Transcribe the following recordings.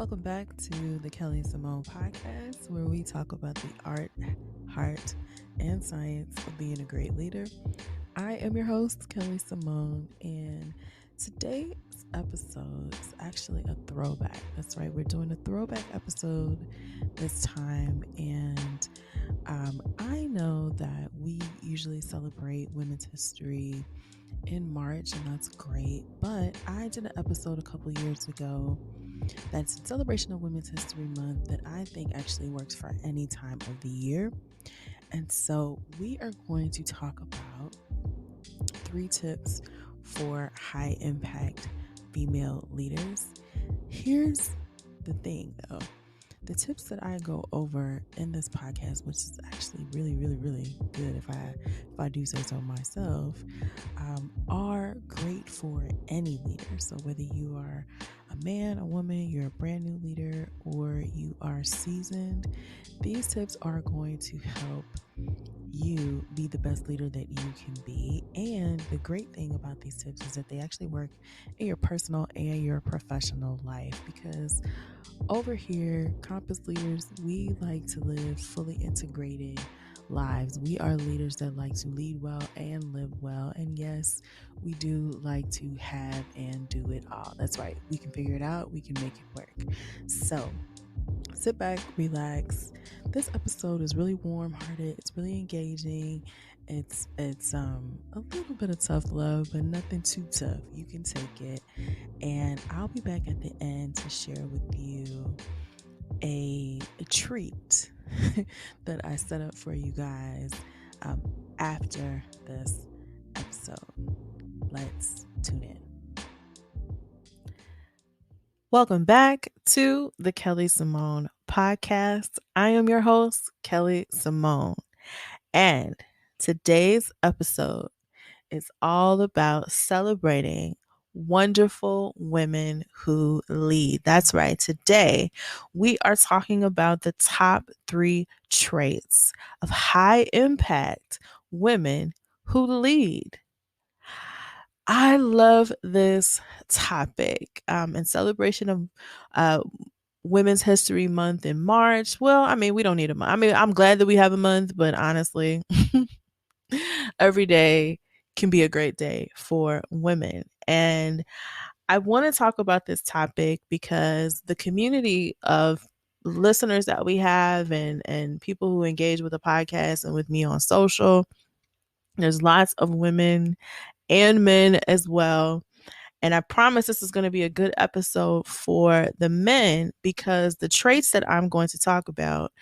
Welcome back to the Kelly Symone podcast, where we talk about the art, heart, and science of being a great leader. I am your host, Kelly Symone, and today's episode is actually a throwback. That's right, we're doing a throwback episode this time, and I know that we usually celebrate Women's History in March, and that's great. But I did an episode a couple years ago that's in celebration of Women's History Month that I think actually works for any time of the year. And so we are going to talk about 3 tips for high impact female leaders. Here's the thing though. The tips that I go over in this podcast, which is actually really, really, really good if I do say so myself, are great for any leader. So whether you are a man, a woman, you're a brand new leader, or you are seasoned, these tips are going to help you be the best leader that you can be. And the great thing about these tips is that they actually work in your personal and your professional life, because over here, Compass leaders, we like to live fully integrated lives. We are leaders that like to lead well and live well. And yes, we do like to have and do it all. That's right. We can figure it out. We can make it work. So sit back, relax. This episode is really warm-hearted. It's really engaging. It's a little bit of tough love, but nothing too tough. You can take it. And I'll be back at the end to share with you a treat that I set up for you guys after this episode. Let's tune in. Welcome back to the Kelly Symone podcast. I am your host, Kelly Symone, and today's episode is all about celebrating wonderful women who lead. That's right. Today, we are talking about the top 3 traits of high impact women who lead. I love this topic in celebration of Women's History Month in March. Well, I mean, we don't need a month. I mean, I'm glad that we have a month, but honestly, every day can be a great day for women. And I want to talk about this topic because the community of listeners that we have and people who engage with the podcast and with me on social, there's lots of women and men as well. And I promise this is going to be a good episode for the men, because the traits that I'm going to talk about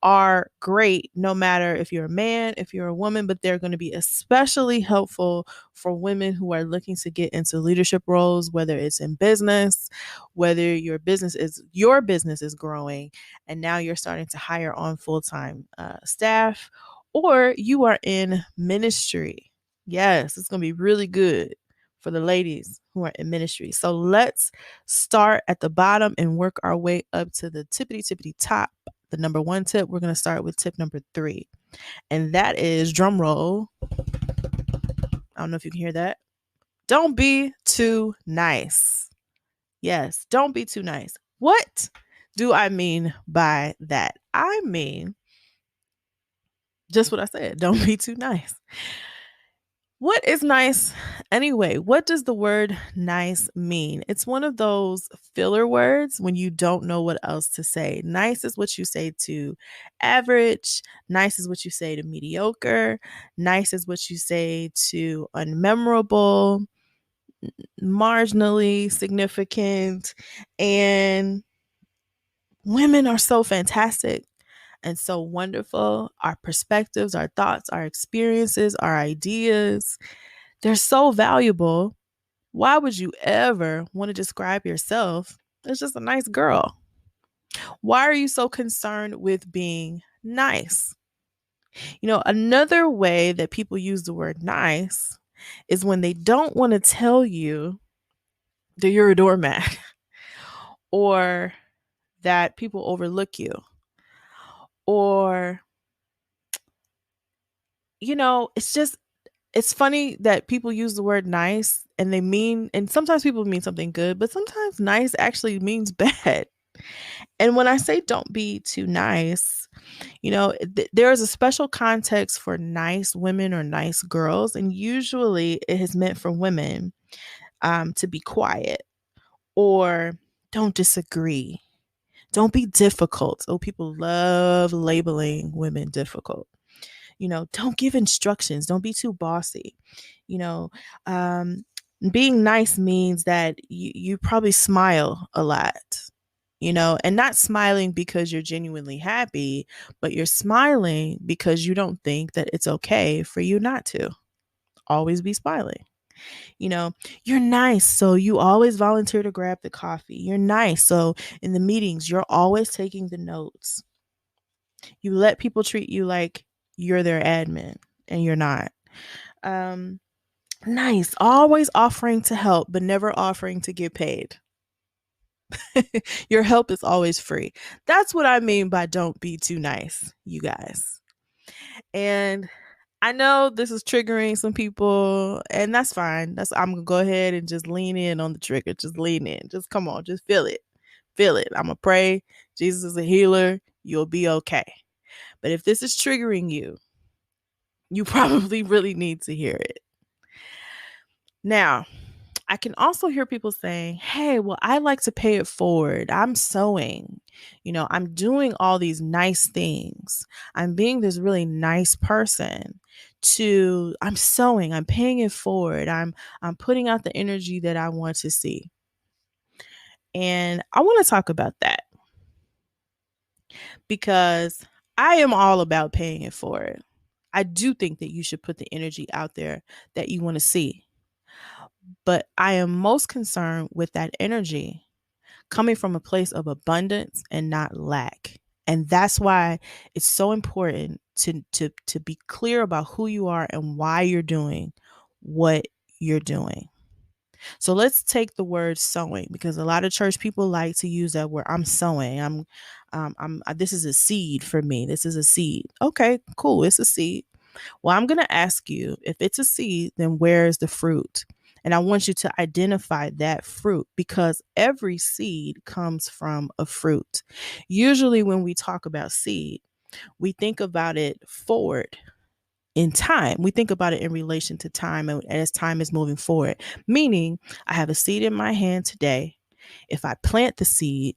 are great no matter if you're a man, if you're a woman, but they're going to be especially helpful for women who are looking to get into leadership roles, whether it's in business, whether your business is growing and now you're starting to hire on full-time staff, or you are in ministry. Yes, it's going to be really good for the ladies who are in ministry. So let's start at the bottom and work our way up to the tippity top. The number 1 tip, we're going to start with tip number 3. And that is, drum roll. I don't know if you can hear that. Don't be too nice. Yes, don't be too nice. What do I mean by that? I mean just what I said. Don't be too nice. What is nice anyway? What does the word nice mean? It's one of those filler words when you don't know what else to say. Nice is what you say to average. Nice is what you say to mediocre. Nice is what you say to unmemorable, marginally significant. And women are so fantastic and so wonderful. Our perspectives, our thoughts, our experiences, our ideas, they're so valuable. Why would you ever want to describe yourself as just a nice girl? Why are you so concerned with being nice? You know, another way that people use the word nice is when they don't want to tell you that you're a doormat or that people overlook you, or, you know, it's funny that people use the word nice and sometimes people mean something good, but sometimes nice actually means bad. And when I say don't be too nice, there's a special context for nice women or nice girls, and usually it is meant for women to be quiet or don't disagree. Don't be difficult. Oh, people love labeling women difficult. Don't give instructions. Don't be too bossy. You know, um, being nice means that you probably smile a lot, and not smiling because you're genuinely happy, but you're smiling because you don't think that it's okay for you not to always be smiling. You know, you're nice, so you always volunteer to grab the coffee. You're nice, so in the meetings, you're always taking the notes. You let people treat you like you're their admin and you're not. Um, Nice, always offering to help, but never offering to get paid. Your help is always free. That's what I mean by don't be too nice, you guys. And I know this is triggering some people, and that's fine. I'm gonna go ahead and just lean in on the trigger. Just lean in. Just come on, just feel it. Feel it. I'm gonna pray. Jesus is a healer. You'll be okay. But if this is triggering you, you probably really need to hear it. Now, I can also hear people saying, hey, well, I like to pay it forward. I'm sewing. I'm doing all these nice things. I'm being this really nice person I'm sewing, I'm paying it forward. I'm putting out the energy that I want to see. And I want to talk about that because I am all about paying it forward. I do think that you should put the energy out there that you want to see. But I am most concerned with that energy coming from a place of abundance and not lack. And that's why it's so important to be clear about who you are and why you're doing what you're doing. So let's take the word sowing, because a lot of church people like to use that word. I'm sowing. This is a seed for me. This is a seed. Okay, cool. It's a seed. Well, I'm going to ask you, if it's a seed, then where is the fruit? And I want you to identify that fruit, because every seed comes from a fruit. Usually when we talk about seed, we think about it forward in time. We think about it in relation to time, and as time is moving forward, meaning I have a seed in my hand today. If I plant the seed,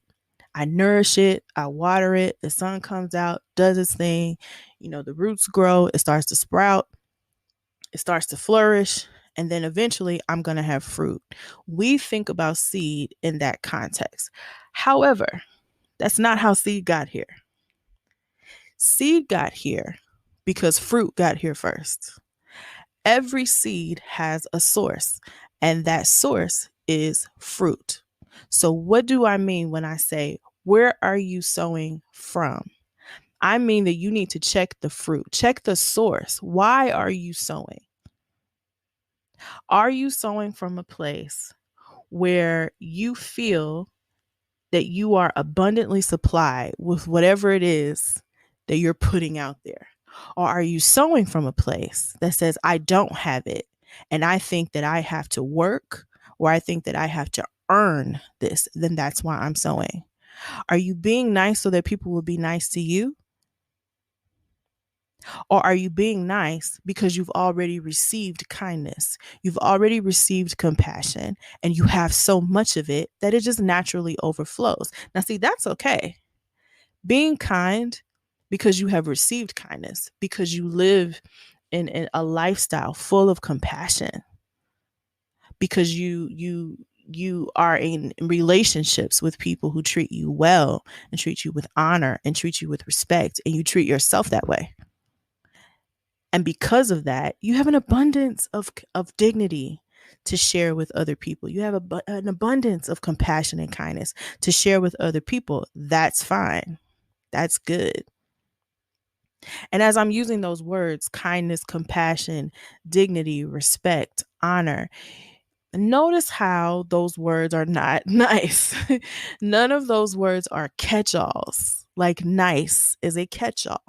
I nourish it, I water it, the sun comes out, does its thing, the roots grow, it starts to sprout, it starts to flourish, and then eventually I'm going to have fruit. We think about seed in that context. However, that's not how seed got here. Seed got here because fruit got here first. Every seed has a source, and that source is fruit. So, what do I mean when I say, where are you sowing from? I mean that you need to check the fruit, check the source. Why are you sowing? Are you sowing from a place where you feel that you are abundantly supplied with whatever it is that you're putting out there? Or are you sowing from a place that says, I don't have it, and I think that I have to work, or I think that I have to earn this, then that's why I'm sowing? Are you being nice so that people will be nice to you? Or are you being nice because you've already received kindness? You've already received compassion, and you have so much of it that it just naturally overflows. Now, see, that's okay. Being kind because you have received kindness, because you live in a lifestyle full of compassion, because you are in relationships with people who treat you well and treat you with honor and treat you with respect, and you treat yourself that way. And because of that, you have an abundance of dignity to share with other people. You have an abundance of compassion and kindness to share with other people. That's fine. That's good. And as I'm using those words, kindness, compassion, dignity, respect, honor, notice how those words are not nice. None of those words are catch-alls. Like nice is a catch-all.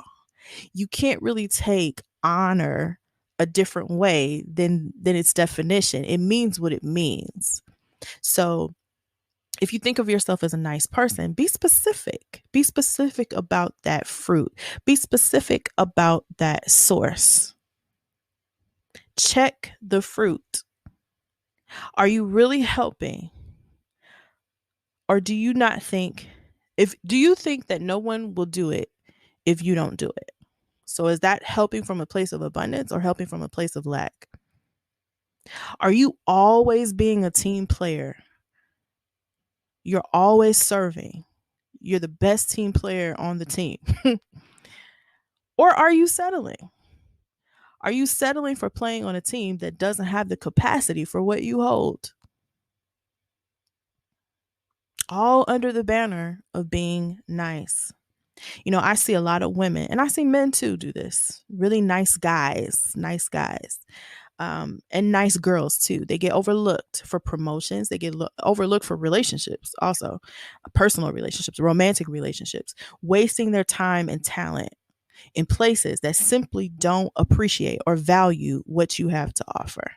You can't really take honor a different way than its definition. It means what it means. So If you think of yourself as a nice person, be specific. Be specific about that fruit. Be specific about that source. Check the fruit. Are you really helping? Or do you not think do you think that no one will do it if you don't do it? So is that helping from a place of abundance or helping from a place of lack? Are you always being a team player? You're always serving. You're the best team player on the team. Or are you settling? Are you settling for playing on a team that doesn't have the capacity for what you hold? All under the banner of being nice. I see a lot of women, and I see men too do this. Really nice guys, and nice girls too. They get overlooked for promotions. They get overlooked for relationships, also personal relationships, romantic relationships, wasting their time and talent in places that simply don't appreciate or value what you have to offer.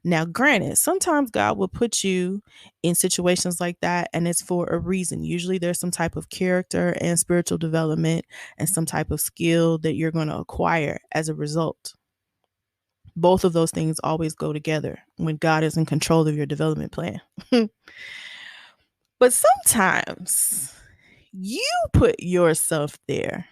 Now, granted, sometimes God will put you in situations like that, and it's for a reason. Usually, there's some type of character and spiritual development and some type of skill that you're going to acquire as a result. Both of those things always go together when God is in control of your development plan. But sometimes you put yourself there.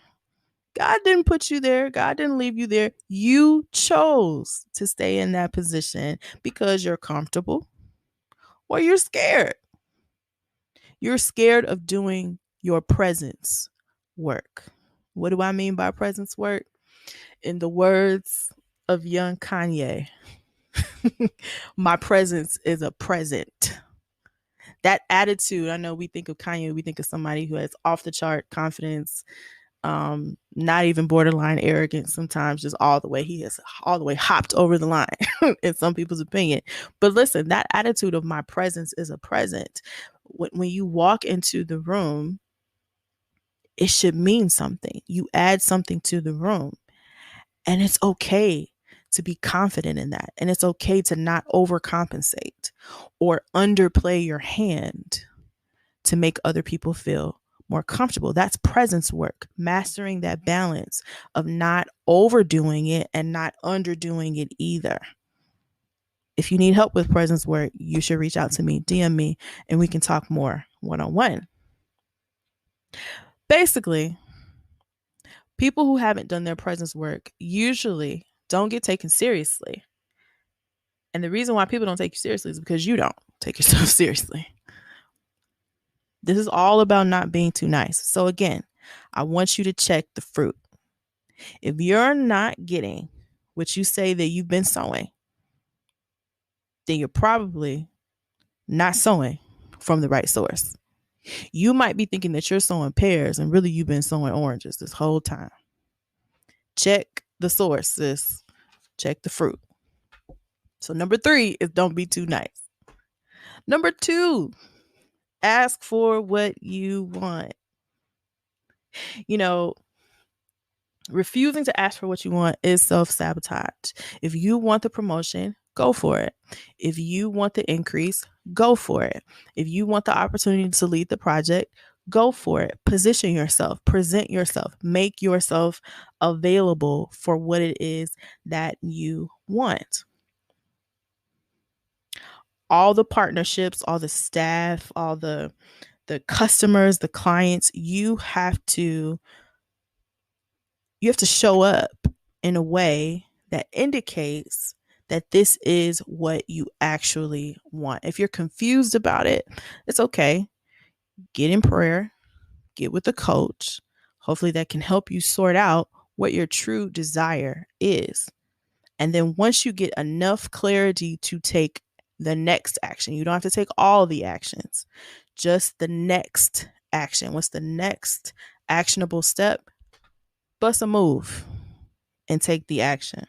God didn't put you there. God didn't leave you there. You chose to stay in that position because you're comfortable or you're scared. You're scared of doing your presence work. What do I mean by presence work? In the words of young Kanye, my presence is a present. That attitude, I know we think of Kanye, we think of somebody who has off the chart confidence, not even borderline arrogant sometimes, just all the way. He has all the way hopped over the line in some people's opinion. But listen, that attitude of my presence is a present. When you walk into the room, it should mean something. You add something to the room, and it's okay to be confident in that. And it's okay to not overcompensate or underplay your hand to make other people feel more comfortable. That's presence work, mastering that balance of not overdoing it and not underdoing it either. If you need help with presence work, you should reach out to me, DM me, and we can talk more one-on-one. Basically, people who haven't done their presence work usually don't get taken seriously. And the reason why people don't take you seriously is because you don't take yourself seriously. This is all about not being too nice. So again, I want you to check the fruit. If you're not getting what you say that you've been sowing, then you're probably not sowing from the right source. You might be thinking that you're sowing pears and really you've been sowing oranges this whole time. Check the source, sis. Check the fruit. So number 3 is don't be too nice. Number 2, ask for what you want. Refusing to ask for what you want is self-sabotage. If you want the promotion, go for it. If you want the increase, go for it. If you want the opportunity to lead the project, go for it. Position yourself, present yourself, make yourself available for what it is that you want. All the partnerships, all the staff, all the customers, the clients, you have to show up in a way that indicates that this is what you actually want. If you're confused about it, it's okay. Get in prayer, get with a coach. Hopefully that can help you sort out what your true desire is. And then once you get enough clarity to take the next action, you don't have to take all the actions, just the next action. What's the next actionable step? Bust a move and take the action.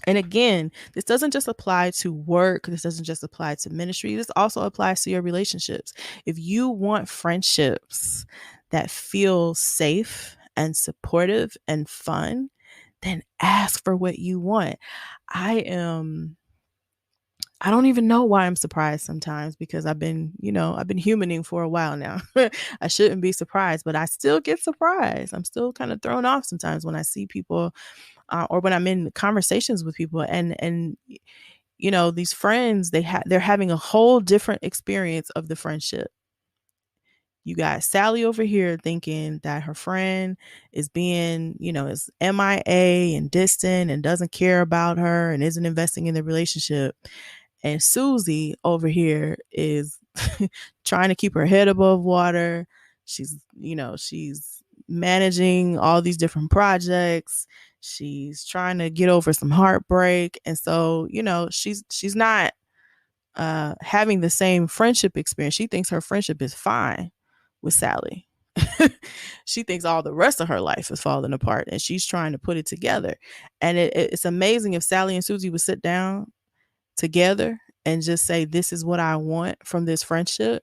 And again, this doesn't just apply to work. This doesn't just apply to ministry. This also applies to your relationships. If you want friendships that feel safe and supportive and fun, then ask for what you want. I I don't even know why I'm surprised sometimes, because I've been humaning for a while now. I shouldn't be surprised, but I still get surprised. I'm still kind of thrown off sometimes when I see people, or when I'm in conversations with people, and these friends, they're having a whole different experience of the friendship. You got Sally over here thinking that her friend is being, is MIA and distant and doesn't care about her and isn't investing in the relationship. And Susie over here is trying to keep her head above water. She's managing all these different projects. She's trying to get over some heartbreak. And so, she's not having the same friendship experience. She thinks her friendship is fine with Sally. She thinks all the rest of her life is falling apart, and she's trying to put it together. And it's amazing if Sally and Susie would sit down together and just say, this is what I want from this friendship.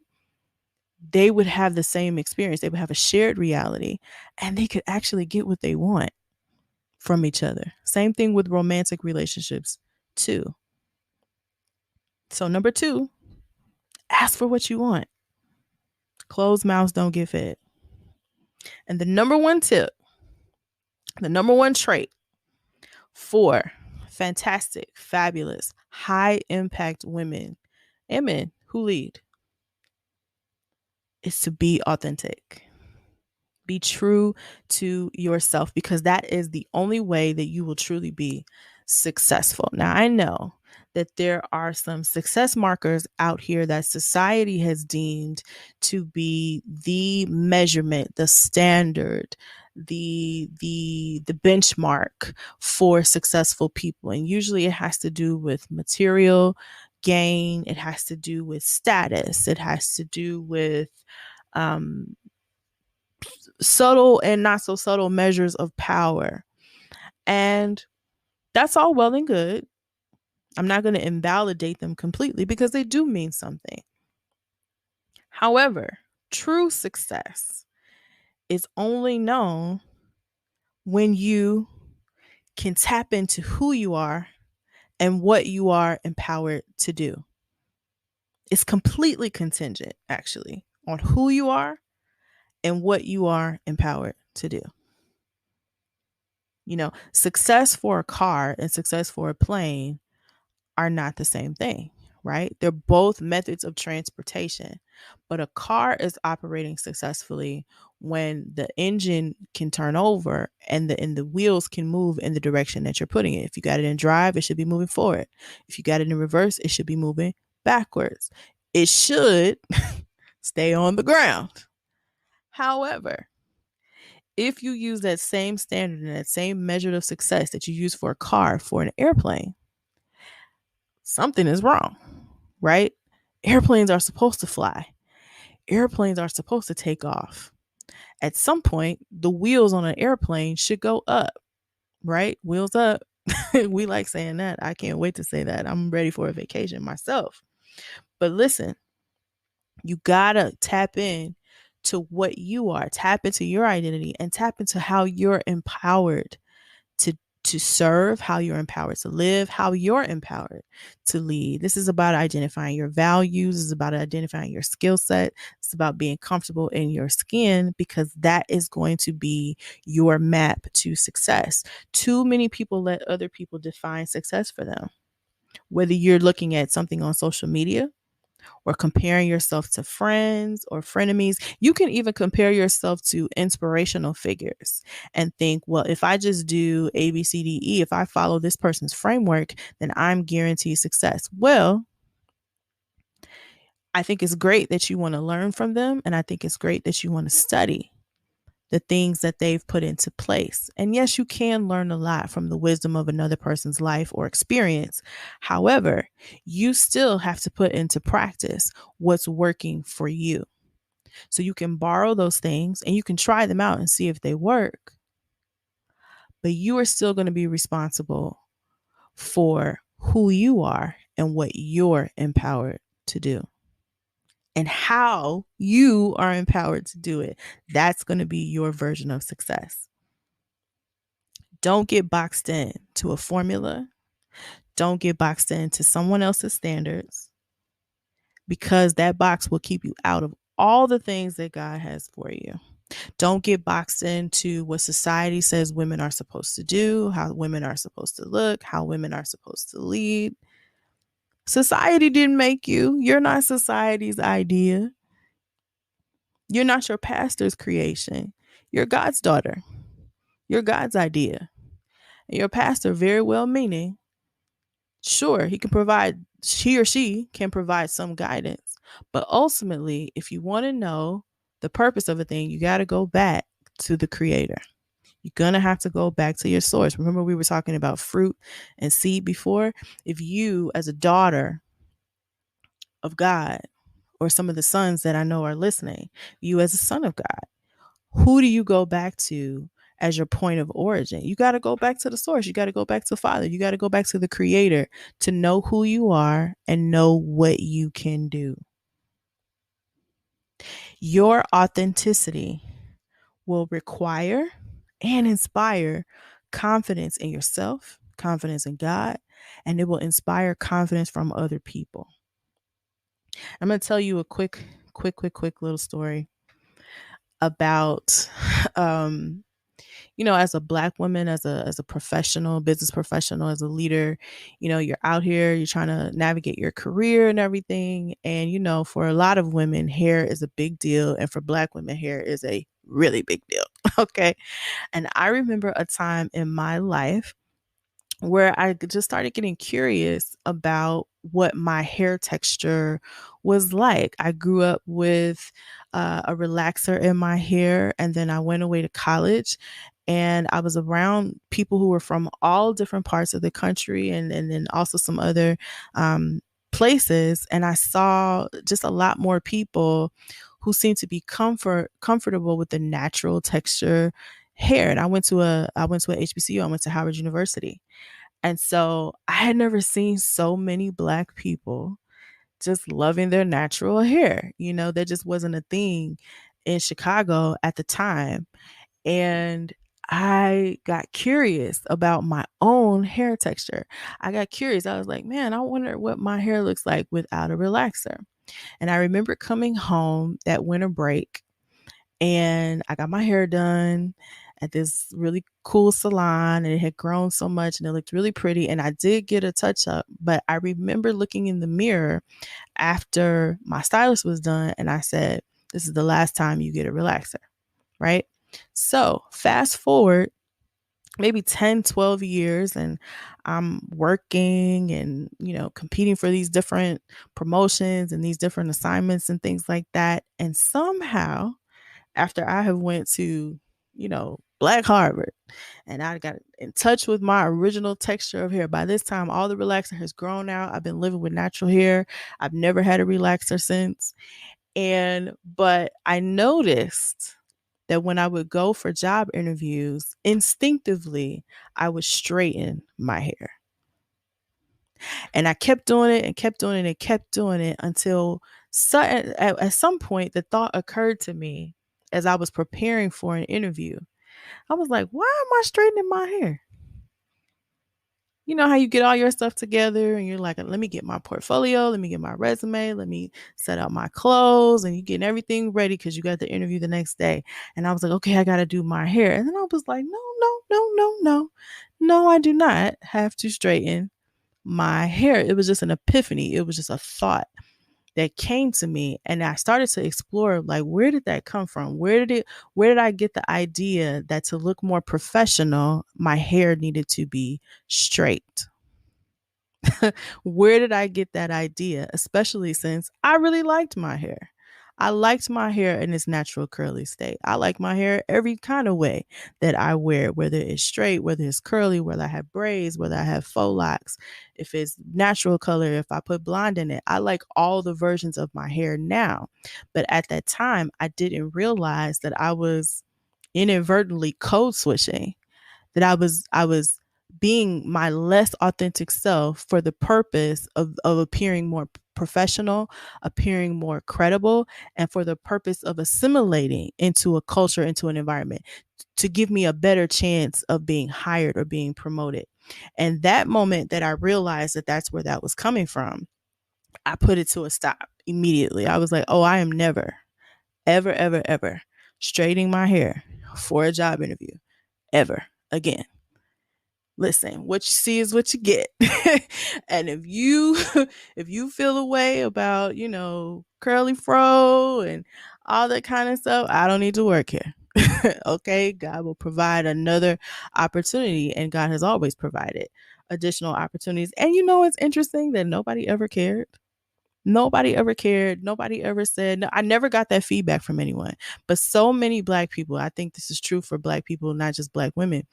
They would have the same experience. They would have a shared reality, and they could actually get what they want from each other. Same thing with romantic relationships too. So number 2, ask for what you want. Closed mouths don't get fed. And the number 1 tip, the number 1 trait for fantastic, fabulous, high impact women and men who lead is to be authentic. Be true to yourself, because that is the only way that you will truly be successful. Now, I know that there are some success markers out here that society has deemed to be the measurement, the standard, the benchmark for successful people. And usually it has to do with material gain. It has to do with status. It has to do with subtle and not so subtle measures of power. And that's all well and good. I'm not going to invalidate them completely, because they do mean something. However, true success is only known when you can tap into who you are and what you are empowered to do. It's completely contingent, actually, on who you are and what you are empowered to do. Success for a car and success for a plane are not the same thing, right? They're both methods of transportation, but a car is operating successfully when the engine can turn over and the wheels can move in the direction that you're putting it. If you got it in drive, it should be moving forward. If you got it in reverse, it should be moving backwards. It should stay on the ground. However, if you use that same standard and that same measure of success that you use for a car, for an airplane, something is wrong, right? Airplanes are supposed to fly. Airplanes are supposed to take off. At some point, the wheels on an airplane should go up, right? Wheels up. We like saying that. I can't wait to say that. I'm ready for a vacation myself. But listen, you gotta tap in to what you are, tap into your identity, and tap into how you're empowered to serve, how you're empowered to live, how you're empowered to lead. This is about identifying your values. This is about identifying your skill set. It's about being comfortable in your skin, because that is going to be your map to success. Too many people let other people define success for them. Whether you're looking at something on social media, or comparing yourself to friends or frenemies. You can even compare yourself to inspirational figures and think, well, if I just do A, B, C, D, E, if I follow this person's framework, then I'm guaranteed success. Well, I think it's great that you want to learn from them. And I think it's great that you want to study the things that they've put into place. And yes, you can learn a lot from the wisdom of another person's life or experience. However, you still have to put into practice what's working for you. So you can borrow those things and you can try them out and see if they work. But you are still going to be responsible for who you are and what you're empowered to do. And how you are empowered to do it. That's going to be your version of success. Don't get boxed in to a formula. Don't get boxed into someone else's standards, because that box will keep you out of all the things that God has for you. Don't get boxed into what society says women are supposed to do, how women are supposed to look, how women are supposed to lead. Society didn't make you. You're not society's idea. You're not your pastor's creation. You're God's daughter. You're God's idea. And your pastor, very well meaning, sure, he or she can provide some guidance. But ultimately, if you want to know the purpose of a thing, you got to go back to the creator. You're going to have to go back to your source. Remember, we were talking about fruit and seed before? If you, as a daughter of God, or some of the sons that I know are listening, you as a son of God, who do you go back to as your point of origin? You got to go back to the source. You got to go back to Father. You got to go back to the creator to know who you are and know what you can do. Your authenticity will require and inspire confidence in yourself, confidence in God, and it will inspire confidence from other people. I'm going to tell you a quick little story about as a Black woman, as a professional, business professional, as a leader, you're out here, you're trying to navigate your career and everything. And, for a lot of women, hair is a big deal. And for Black women, hair is a really big deal. Okay. And I remember a time in my life where I just started getting curious about what my hair texture was like. I grew up with a relaxer in my hair, and then I went away to college, and I was around people who were from all different parts of the country, and then also some other places, and I saw just a lot more people who seemed to be comfortable with the natural texture hair. And I went to a HBCU. I went to Howard University. And so I had never seen so many Black people just loving their natural hair. That just wasn't a thing in Chicago at the time. And I got curious about my own hair texture. I got curious. I was like, man, I wonder what my hair looks like without a relaxer. And I remember coming home that winter break, and I got my hair done at this really cool salon, and it had grown so much and it looked really pretty. And I did get a touch up, but I remember looking in the mirror after my stylist was done, and I said, this is the last time you get a relaxer, right? So fast forward maybe 10, 12 years, and I'm working and, competing for these different promotions and these different assignments and things like that. And somehow, after I have went to, Black Harvard, and I got in touch with my original texture of hair. By this time, all the relaxer has grown out. I've been living with natural hair. I've never had a relaxer since. But I noticed that when I would go for job interviews, instinctively, I would straighten my hair. And I kept doing it and kept doing it and kept doing it until at some point, the thought occurred to me as I was preparing for an interview. I was like, why am I straightening my hair? You know how you get all your stuff together and you're like, let me get my portfolio, let me get my resume, let me set up my clothes, and you getting everything ready because you got the interview the next day. And I was like, okay, I got to do my hair. And then I was like, no, I do not have to straighten my hair. It was just an epiphany. It was just a thought that came to me, and I started to explore, like, where did that come from? Where did I get the idea that to look more professional, my hair needed to be straight? Where did I get that idea? Especially since I really liked my hair. I liked my hair in its natural curly state. I like my hair every kind of way that I wear it, whether it's straight, whether it's curly, whether I have braids, whether I have faux locks, if it's natural color, if I put blonde in it. I like all the versions of my hair now. But at that time, I didn't realize that I was inadvertently code switching, that I was being my less authentic self for the purpose of appearing more professional, appearing more credible, and for the purpose of assimilating into a culture, into an environment to give me a better chance of being hired or being promoted. And that moment that I realized that that's where that was coming from, I put it to a stop immediately. I was like, oh, I am never, ever, ever, ever straightening my hair for a job interview ever again. Listen, what you see is what you get. And if you feel a way about, curly fro and all that kind of stuff, I don't need to work here. Okay, God will provide another opportunity, and God has always provided additional opportunities. And it's interesting that nobody ever cared. Nobody ever cared. Nobody ever said, no, I never got that feedback from anyone. But so many Black people, I think this is true for Black people, not just Black women,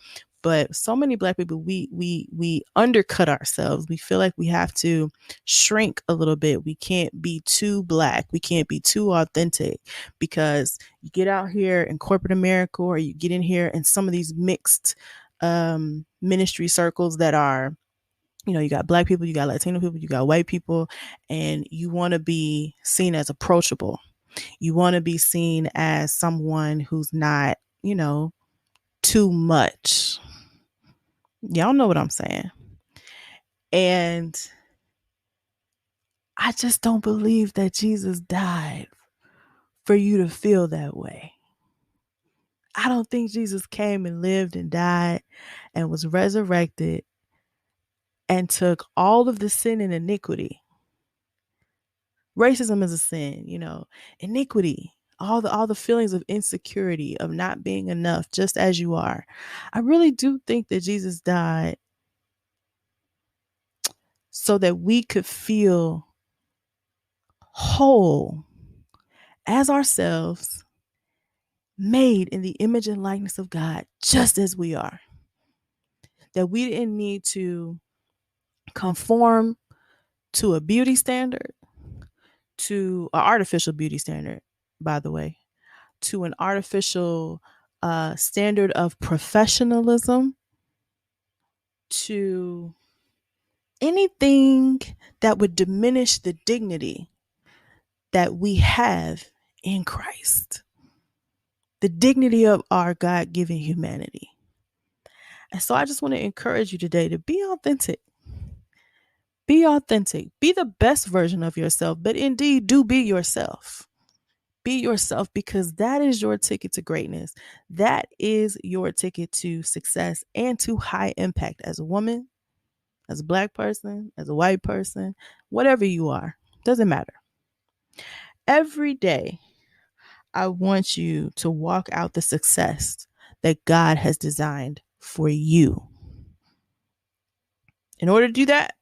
but so many Black people, we undercut ourselves. We feel like we have to shrink a little bit. We can't be too Black. We can't be too authentic, because you get out here in corporate America, or you get in here in some of these mixed ministry circles that are, you got Black people, you got Latino people, you got white people, and you want to be seen as approachable. You want to be seen as someone who's not, too much. Y'all know what I'm saying. And I just don't believe that Jesus died for you to feel that way. I don't think Jesus came and lived and died and was resurrected and took all of the sin and iniquity. Racism is a sin, iniquity, all the feelings of insecurity, of not being enough, just as you are. I really do think that Jesus died so that we could feel whole as ourselves, made in the image and likeness of God, just as we are. That we didn't need to conform to a beauty standard, to an artificial beauty standard, by the way, to an artificial standard of professionalism, to anything that would diminish the dignity that we have in Christ, the dignity of our God-given humanity. And so I just want to encourage you today to be authentic. Be authentic. Be the best version of yourself, but indeed do be yourself. Be yourself, because that is your ticket to greatness. That is your ticket to success and to high impact as a woman, as a Black person, as a white person, whatever you are. Doesn't matter. Every day, I want you to walk out the success that God has designed for you. In order to do that,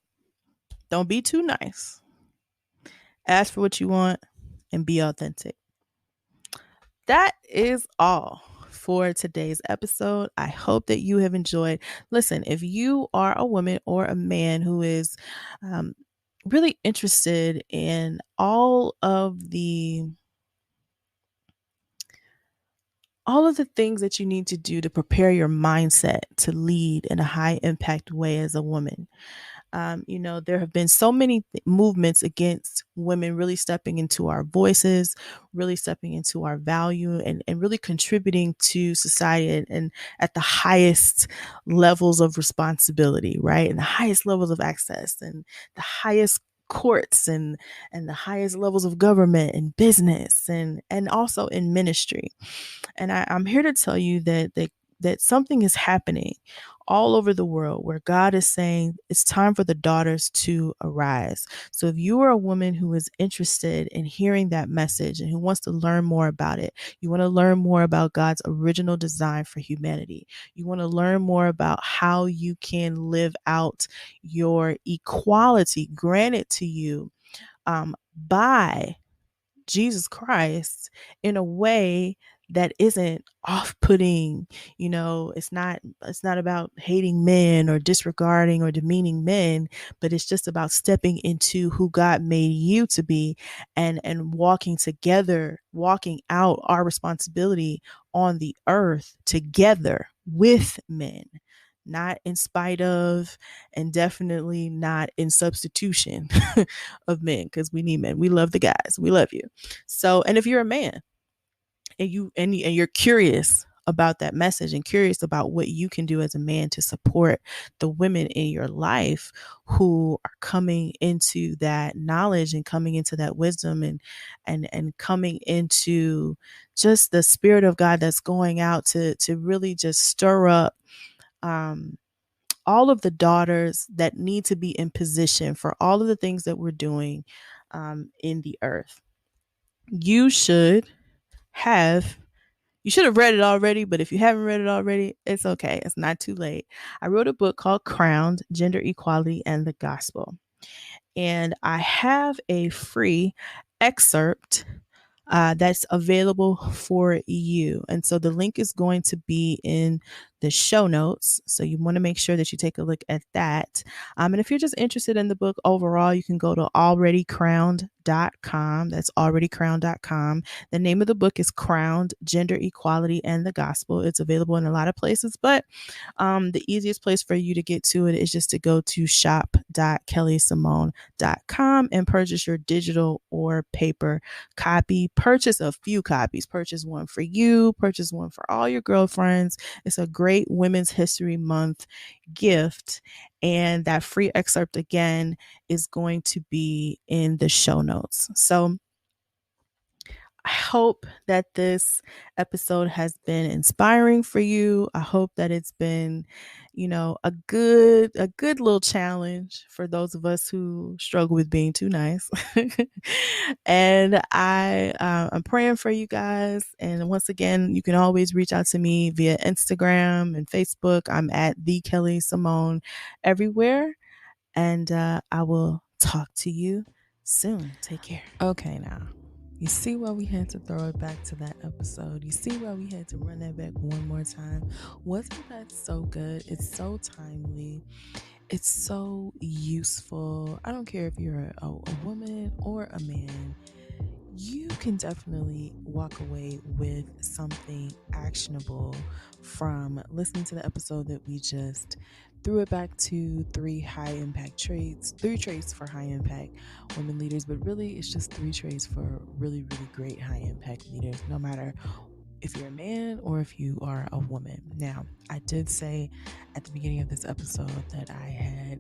don't be too nice. Ask for what you want and be authentic. That is all for today's episode. I hope that you have enjoyed. Listen, if you are a woman or a man who is really interested in all of the things that you need to do to prepare your mindset to lead in a high impact way as a woman. There have been so many movements against women really stepping into our voices, really stepping into our value, and really contributing to society, and at the highest levels of responsibility, right? And the highest levels of access, and the highest courts, and the highest levels of government and business, and also in ministry. And I'm here to tell you that something is happening all over the world where God is saying it's time for the daughters to arise. So if you are a woman who is interested in hearing that message and who wants to learn more about it, you want to learn more about God's original design for humanity, you want to learn more about how you can live out your equality granted to you by Jesus Christ in a way that isn't off-putting. It's not about hating men or disregarding or demeaning men, but it's just about stepping into who God made you to be, and walking together, walking out our responsibility on the earth together with men. not in spite of, and definitely not in substitution of men, because we need men. We love the guys. We love you. So, and if you're a man and you're curious about that message and curious about what you can do as a man to support the women in your life who are coming into that knowledge and coming into that wisdom and coming into just the spirit of God that's going out to really just stir up um all of the daughters that need to be in position for all of the things that we're doing in the earth. You should have you should have read it already, but if you haven't read it already, it's okay. It's not too late. I wrote a book called Crowned: Gender Equality and the Gospel. And I have a free excerpt that's available for you. And so the link is going to be in the show notes. So you want to make sure that you take a look at that. And if you're just interested in the book overall, you can go to alreadycrowned.com. That's alreadycrowned.com. The name of the book is Crowned: Gender Equality and the Gospel. It's available in a lot of places, but the easiest place for you to get to it is just to go to shop.kellysymone.com and purchase your digital or paper copy. Purchase a few copies. Purchase one for you, purchase one for all your girlfriends. It's a great Women's History Month gift. And that free excerpt again is going to be in the show notes. So I hope that this episode has been inspiring for you. I hope that it's been, a good little challenge for those of us who struggle with being too nice. And I'm praying for you guys. And once again, you can always reach out to me via Instagram and Facebook. I'm at the Kelly Symone everywhere. And I will talk to you soon. Take care. Okay, now. You see why we had to throw it back to that episode? You see why we had to run that back one more time? Wasn't that so good? It's so timely. It's so useful. I don't care if you're a woman or a man. You can definitely walk away with something actionable from listening to the episode that we just threw it back to three traits for high impact women leaders, but really it's just three traits for really, really great high impact leaders, no matter if you're a man or if you are a woman. Now, I did say at the beginning of this episode that I had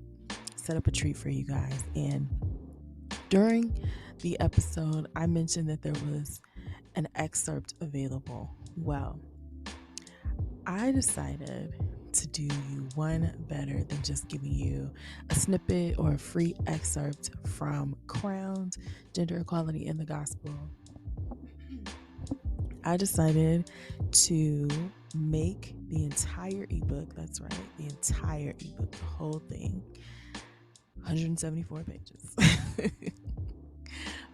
set up a treat for you guys, and during the episode, I mentioned that there was an excerpt available. Well, I decided to do you one better than just giving you a snippet or a free excerpt from Crowned: Gender Equality and the Gospel. I decided to make the entire ebook, that's right, the entire ebook, the whole thing, 174 pages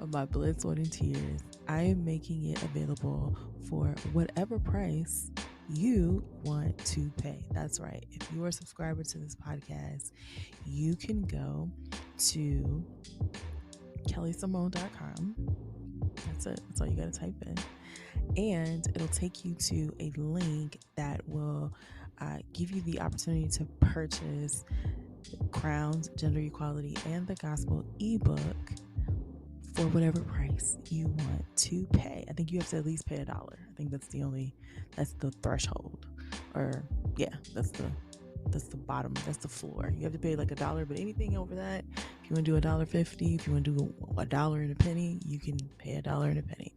of my blood, sweat, and tears. I am making it available for whatever price you want to pay. That's right. If you are a subscriber to this podcast, you can go to kellysymone.com. That's it. That's all you got to type in. And it'll take you to a link that will give you the opportunity to purchase Crowned: Gender Equality and the Gospel ebook for whatever price you want to pay. I think you have to at least pay $1. I think that's the threshold. Or yeah, that's the bottom, that's the floor. You have to pay like $1, but anything over that, if you want to do $1.50, if you want to do $1.01, you can pay $1.01.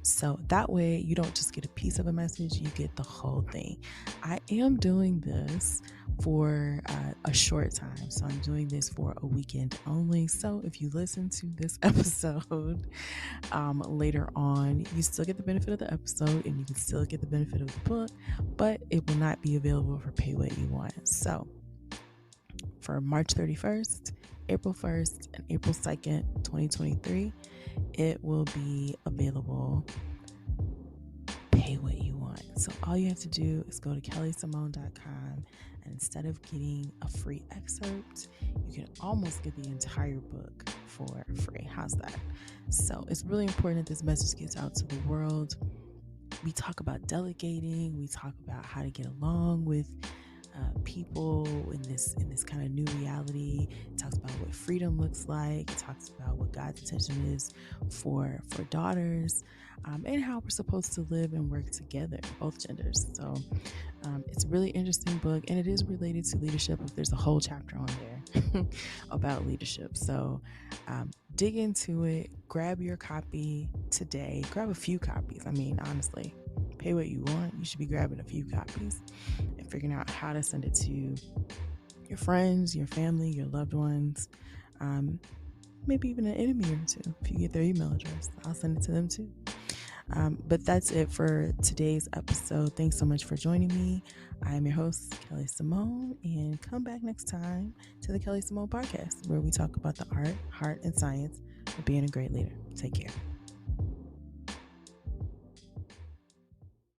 So that way you don't just get a piece of a message, you get the whole thing. I am doing this for a short time. So I'm doing this for a weekend only. So if you listen to this episode later on, you still get the benefit of the episode and you can still get the benefit of the book, but it will not be available for pay what you want. So for March 31st, April 1st, and April 2nd, 2023, it will be available. Pay what you want. So all you have to do is go to kellysymone.com, and instead of getting a free excerpt, you can almost get the entire book for free. How's that? So it's really important that this message gets out to the world. We talk about delegating. We talk about how to get along with people in this kind of new reality. It talks about what freedom looks like. It talks about what God's intention is for daughters, and how we're supposed to live and work together, both genders. So it's a really interesting book, and it is related to leadership. There's a whole chapter on there about leadership. So dig into it. Grab your copy today. Grab a few copies. I mean, honestly, pay what you want. You should be grabbing a few copies and figuring out how to send it to your friends, your family, your loved ones, maybe even an enemy or two. If you get their email address, I'll send it to them too. But that's it for today's episode. Thanks so much for joining me. I am your host, Kelly Symone, and come back next time to the Kelly Symone podcast, where we talk about the art, heart, and science of being a great leader. Take care.